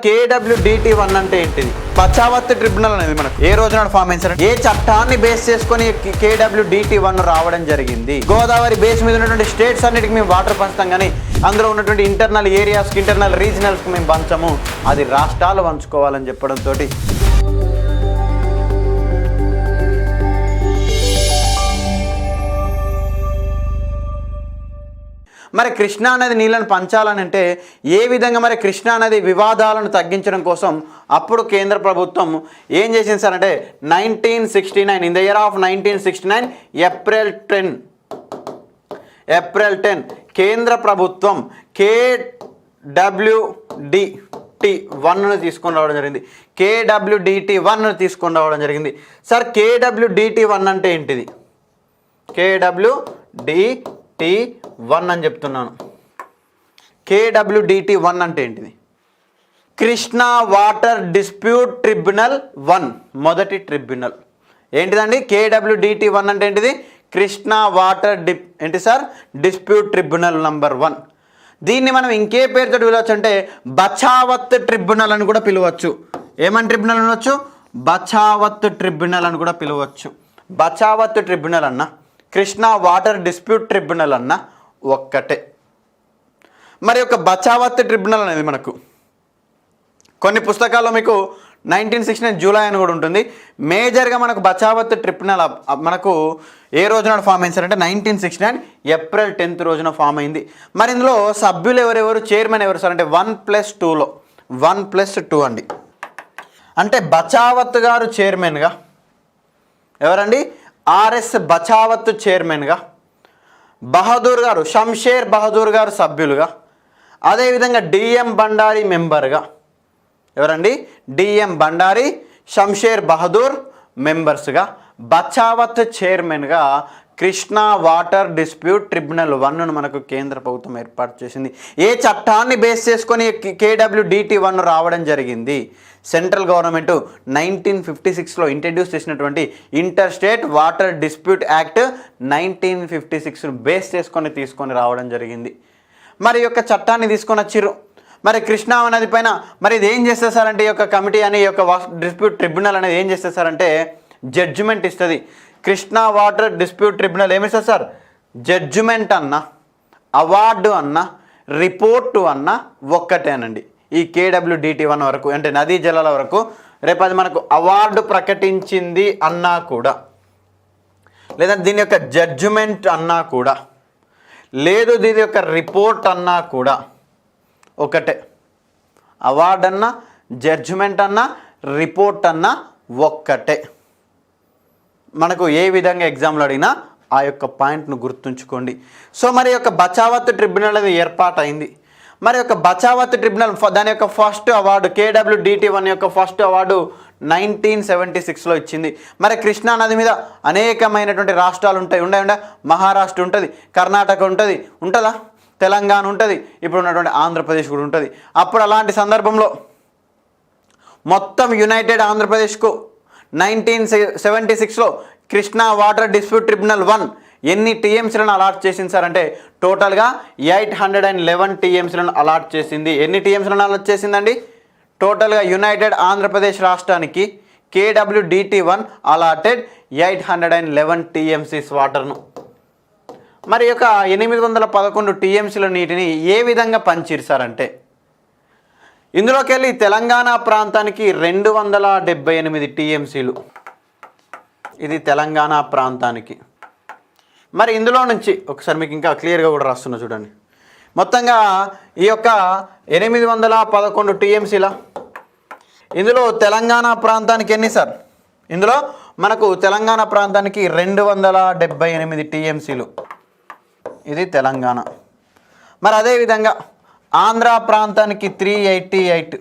KWDT1 అంటే ఏంటిది? Bachawat tribunal అనేది మనకు ఏ రోజు నాడు ఫామ్ అయింది? ఏ చట్టాన్ని బేస్ చేసుకొని KWDT1 రావడం జరిగింది? గోదావరి బేస్ మీద ఉన్నటువంటి స్టేట్స్ అన్నిటికి మేము వాటర్ పంచుతాం, కానీ అందులో ఉన్నటువంటి ఇంటర్నల్ ఏరియాస్కి, ఇంటర్నల్ రీజనల్స్కి మేము పంచము, అది రాష్ట్రాలు పంచుకోవాలని చెప్పడంతో మరి కృష్ణా నది నీళ్ళను పంచాలని అంటే ఏ విధంగా మరి కృష్ణా నది వివాదాలను తగ్గించడం కోసం అప్పుడు కేంద్ర ప్రభుత్వం ఏం చేసింది సార్ అంటే 1969 in the year of 1969 April 10 కేంద్ర ప్రభుత్వం KWDT1ను తీసుకొని రావడం జరిగింది. KWDT1ను తీసుకొని రావడం జరిగింది. సార్ KWDT1 అంటే ఏంటిది? KWDT1 అని చెప్తున్నాను. KWDT1 అంటే ఏంటిది? కృష్ణా వాటర్ డిస్ప్యూట్ ట్రిబ్యునల్ 1 మొదటి ట్రిబ్యునల్ ఏంటిదండి? KWDT1 అంటే ఏంటిది? కృష్ణా వాటర్ ఏంటి సార్? Dispute tribunal number 1. దీన్ని మనం ఇంకే పేరుతో పిలవచ్చు అంటే బచావత్ ట్రిబ్యునల్ అని కూడా పిలవచ్చు. ఏమని ట్రిబ్యునల్ అనవచ్చు? బచావత్ ట్రిబ్యునల్ అని కూడా పిలవచ్చు. బచావత్ ట్రిబ్యునల్ అన్న, కృష్ణా వాటర్ డిస్ప్యూట్ ట్రిబ్యునల్ అన్న ఒక్కటే. మరి ఒక బచావత్ ట్రిబ్యునల్ అనేది మనకు కొన్ని పుస్తకాల్లో మీకు 1969 జూలై అని కూడా ఉంటుంది. మేజర్గా మనకు బచావత్ ట్రిబ్యునల్ మనకు ఏ రోజున ఫామ్ అయింది సార్ అంటే 1969 ఏప్రిల్ 10 రోజున ఫామ్ అయింది. మరి ఇందులో సభ్యులు ఎవరెవరు, చైర్మన్ ఎవరు సార్ అంటే 1+2లో 1+2 అండి. అంటే బచావత్ గారు చైర్మన్గా, ఎవరండి? ఆర్ఎస్ బచావత్ చైర్మన్గా, బహదూర్ గారు, షంషేర్ బహదూర్ గారు సభ్యులుగా, అదేవిధంగా డిఎం బండారి మెంబర్గా, ఎవరండి? డిఎం బండారి, షంషేర్ బహదూర్ మెంబర్స్గా, బచావత్ చైర్మన్గా కృష్ణా వాటర్ డిస్ప్యూట్ ట్రిబ్యునల్ 1ను మనకు కేంద్ర ప్రభుత్వం ఏర్పాటు చేసింది. ఏ చట్టాన్ని బేస్ చేసుకొని KWDT1 రావడం జరిగింది? సెంట్రల్ గవర్నమెంట్ 1956లో ఇంట్రడ్యూస్ చేసినటువంటి inter state water dispute act 1956ను బేస్ చేసుకొని తీసుకొని రావడం జరిగింది. మరి ఈ యొక్క చట్టాన్ని తీసుకొని వచ్చిర్రు. మరి కృష్ణా నది పైన మరి ఇది ఏం చేస్తారు సార్ అంటే ఈ యొక్క కమిటీ అని, ఈ యొక్క డిస్ప్యూట్ ట్రిబ్యునల్ అనేది ఏం చేస్తారు సార్ అంటే జడ్జిమెంట్ ఇస్తుంది. కృష్ణా వాటర్ డిస్ప్యూట్ ట్రిబ్యునల్ ఏమిస్తారు సార్? జడ్జిమెంట్ అన్న, అవార్డు అన్న, రిపోర్టు అన్న ఒక్కటేనండి. ఈ KWDT1 వరకు అంటే నదీ జలాల వరకు రేపు అది మనకు అవార్డు ప్రకటించింది అన్నా కూడా, లేదా దీని యొక్క జడ్జిమెంట్ అన్నా కూడా, లేదు దీని యొక్క రిపోర్ట్ అన్నా కూడా ఒకటే. అవార్డు అన్న, జడ్జిమెంట్ అన్న, రిపోర్ట్ అన్న ఒక్కటే. మనకు ఏ విధంగా ఎగ్జామ్లో అడిగినా ఆ యొక్క పాయింట్ను గుర్తుంచుకోండి. సో మరి యొక్క బచావత్ ట్రిబ్యునల్ అనేది ఏర్పాటు అయింది. మరి యొక్క బచావత్ ట్రిబ్యునల్ దాని యొక్క ఫస్ట్ అవార్డు KWDT1 యొక్క ఫస్ట్ అవార్డు 1976లో ఇచ్చింది. మరి కృష్ణా నది మీద అనేకమైనటువంటి రాష్ట్రాలు ఉంటాయి. ఉండే మహారాష్ట్ర ఉంటుంది, కర్ణాటక ఉంటుంది, ఉంటుందా? తెలంగాణ ఉంటుంది, ఇప్పుడు ఉన్నటువంటి ఆంధ్రప్రదేశ్ కూడా ఉంటుంది. అప్పుడు అలాంటి సందర్భంలో మొత్తం యునైటెడ్ ఆంధ్రప్రదేశ్కు 1976లో కృష్ణా వాటర్ డిస్ప్యూట్ ట్రిబ్యునల్ 1 ఎన్ని టీఎంసీలను అలాట్ చేసింది సార్ అంటే టోటల్గా 811 టీఎంసీలను అలాట్ చేసింది. ఎన్ని టీఎంసీలను అలాట్ చేసిందండి? టోటల్గా యునైటెడ్ ఆంధ్రప్రదేశ్ రాష్ట్రానికి KWDT1 అలాటెడ్ 811 టీఎంసీస్ వాటర్ను. మరి యొక్క 811 టీఎంసీల నీటిని ఏ విధంగా పంచిర్సారంటే ఇందులోకి వెళ్ళి తెలంగాణ ప్రాంతానికి 278 టీఎంసీలు, ఇది తెలంగాణ ప్రాంతానికి. మరి ఇందులో నుంచి ఒకసారి మీకు ఇంకా క్లియర్గా కూడా రాస్తున్నా చూడండి. మొత్తంగా ఈ యొక్క 811 టీఎంసీల ఇందులో తెలంగాణ ప్రాంతానికి ఎన్ని సార్? ఇందులో మనకు తెలంగాణ ప్రాంతానికి 278 టీఎంసీలు, ఇది తెలంగాణ. మరి అదేవిధంగా ఆంధ్ర ప్రాంతానికి 388,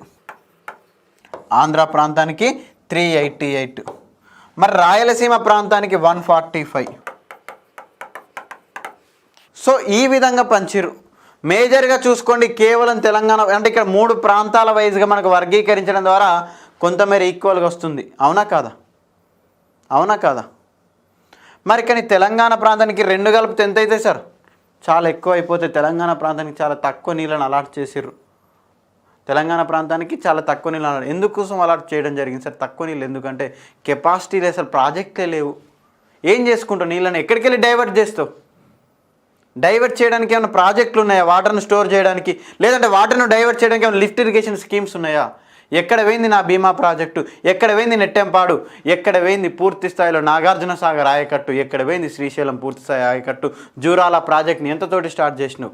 ఆంధ్ర ప్రాంతానికి 388. మరి రాయలసీమ ప్రాంతానికి 145. సో ఈ విధంగా పంచిరు. మేజర్గా చూసుకోండి కేవలం తెలంగాణ అంటే ఇక్కడ 3 ప్రాంతాల వైజ్గా మనకు వర్గీకరించడం ద్వారా కొంతమేర ఈక్వల్గా వస్తుంది. అవునా కాదా? అవునా కాదా? మరి కానీ తెలంగాణ ప్రాంతానికి 2 కలిపితే ఎంత అవుతాయి సార్? చాలా ఎక్కువ అయిపోతే తెలంగాణ ప్రాంతానికి చాలా తక్కువ నీళ్ళని అలాట్ చేసిర్రు. తెలంగాణ ప్రాంతానికి చాలా తక్కువ నీళ్ళు అలాట్. ఎందుకోసం అలాట్ చేయడం జరిగింది సార్? తక్కువ నీళ్ళు ఎందుకంటే కెపాసిటీ లేదు, అసలు ప్రాజెక్టులే లేవు. ఏం చేసుకుంటావు నీళ్ళని? ఎక్కడికి వెళ్ళి డైవర్ట్ చేస్తావు? డైవర్ట్ చేయడానికి ఏమైనా ప్రాజెక్టులు ఉన్నాయా వాటర్ను స్టోర్ చేయడానికి? లేదంటే వాటర్ను డైవర్ట్ చేయడానికి ఏమైనా లిఫ్ట్ ఇరిగేషన్ స్కీమ్స్ ఉన్నాయా? ఎక్కడ పోయింది నా భీమా ప్రాజెక్టు? ఎక్కడ పోయింది నెట్టెంపాడు? ఎక్కడ పోయింది పూర్తి స్థాయిలో నాగార్జున సాగర్ ఆయకట్టు? ఎక్కడ పోయింది శ్రీశైలం పూర్తి స్థాయి ఆయకట్టు? జూరాల ప్రాజెక్ట్ని ఎంతతోటి స్టార్ట్ చేసినావు?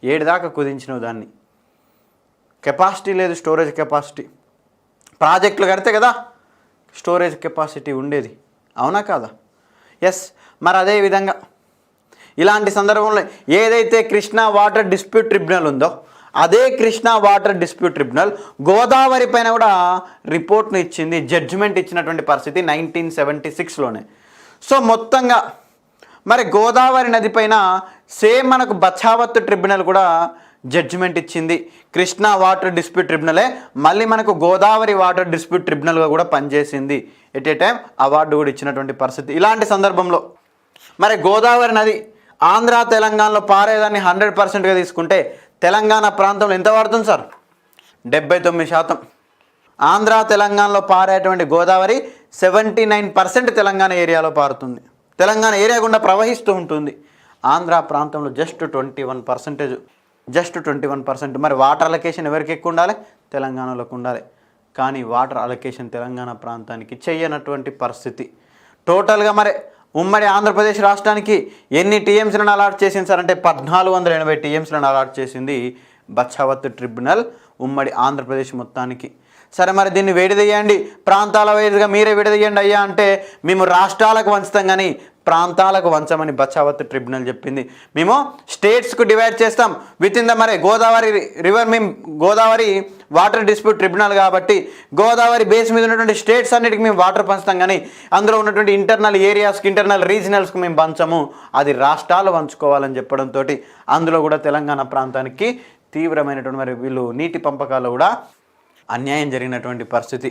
7 దాకా కుదించినావు దాన్ని. కెపాసిటీ లేదు, స్టోరేజ్ కెపాసిటీ. ప్రాజెక్టులు కడితే కదా స్టోరేజ్ కెపాసిటీ ఉండేది, అవునా కాదా? ఎస్. మరి అదేవిధంగా ఇలాంటి సందర్భంలో ఏదైతే కృష్ణా వాటర్ డిస్ప్యూట్ ట్రిబ్యునల్ ఉందో అదే Krishna water dispute tribunal Godavari పైన కూడా రిపోర్ట్ను ఇచ్చింది, జడ్జిమెంట్ ఇచ్చినటువంటి పరిస్థితి 1976లోనే. సో మొత్తంగా మరి గోదావరి నది పైన సేమ్ మనకు బచావత్ ట్రిబ్యునల్ కూడా జడ్జిమెంట్ ఇచ్చింది. కృష్ణా వాటర్ డిస్ప్యూట్ ట్రిబ్యునలే మళ్ళీ మనకు గోదావరి వాటర్ డిస్ప్యూట్ ట్రిబ్యునల్గా కూడా పనిచేసింది. ఎట్ ఏ టైం అవార్డు కూడా ఇచ్చినటువంటి పరిస్థితి. ఇలాంటి సందర్భంలో మరి గోదావరి నది ఆంధ్ర తెలంగాణలో పారేదాన్ని 100%గా తీసుకుంటే తెలంగాణ ప్రాంతంలో ఎంత పడుతుంది సార్? 79%. ఆంధ్ర తెలంగాణలో పారేటువంటి గోదావరి 79% తెలంగాణ ఏరియాలో పారుతుంది. తెలంగాణ ఏరియా గుండా ప్రవహిస్తూ ఉంటుంది. ఆంధ్ర ప్రాంతంలో జస్ట్ 21%. జస్ట్ 21%. మరి వాటర్ అలొకేషన్ ఎవరికి ఎక్కువ ఉండాలి? తెలంగాణలోకి ఉండాలి. కానీ వాటర్ అలొకేషన్ తెలంగాణ ప్రాంతానికి చెయ్యనటువంటి పరిస్థితి. టోటల్గా మరి ఉమ్మడి ఆంధ్రప్రదేశ్ రాష్ట్రానికి ఎన్ని టీఎంసీలను అలాట్ చేసింది సార్ అంటే 1480 టీఎంసీలను అలాట్ చేసింది బచావత్ ట్రిబ్యునల్ ఉమ్మడి ఆంధ్రప్రదేశ్ మొత్తానికి. సరే మరి దీన్ని విడదీయండి, ప్రాంతాల వైజ్గా మీరే విడదీయండి అయ్యా అంటే మేము రాష్ట్రాలకు వంచుతాం కానీ ప్రాంతాలకు వంచమని బచావత్ ట్రిబ్యునల్ చెప్పింది. మేము స్టేట్స్కు డివైడ్ చేస్తాం విత్ ఇన్ ద మరి గోదావరి రివర్. మేము గోదావరి వాటర్ డిస్ప్యూట్ ట్రిబ్యునల్ కాబట్టి గోదావరి బేస్ మీద ఉన్నటువంటి స్టేట్స్ అన్నిటికీ మేము వాటర్ పంచుతాం కానీ అందులో ఉన్నటువంటి ఇంటర్నల్ ఏరియాస్కి ఇంటర్నల్ రీజనల్స్కి మేము పంచము, అది రాష్ట్రాలు పంచుకోవాలని చెప్పడంతో అందులో కూడా తెలంగాణ ప్రాంతానికి తీవ్రమైనటువంటి మరి వీళ్ళు నీటి పంపకాల్లో కూడా అన్యాయం జరిగినటువంటి పరిస్థితి.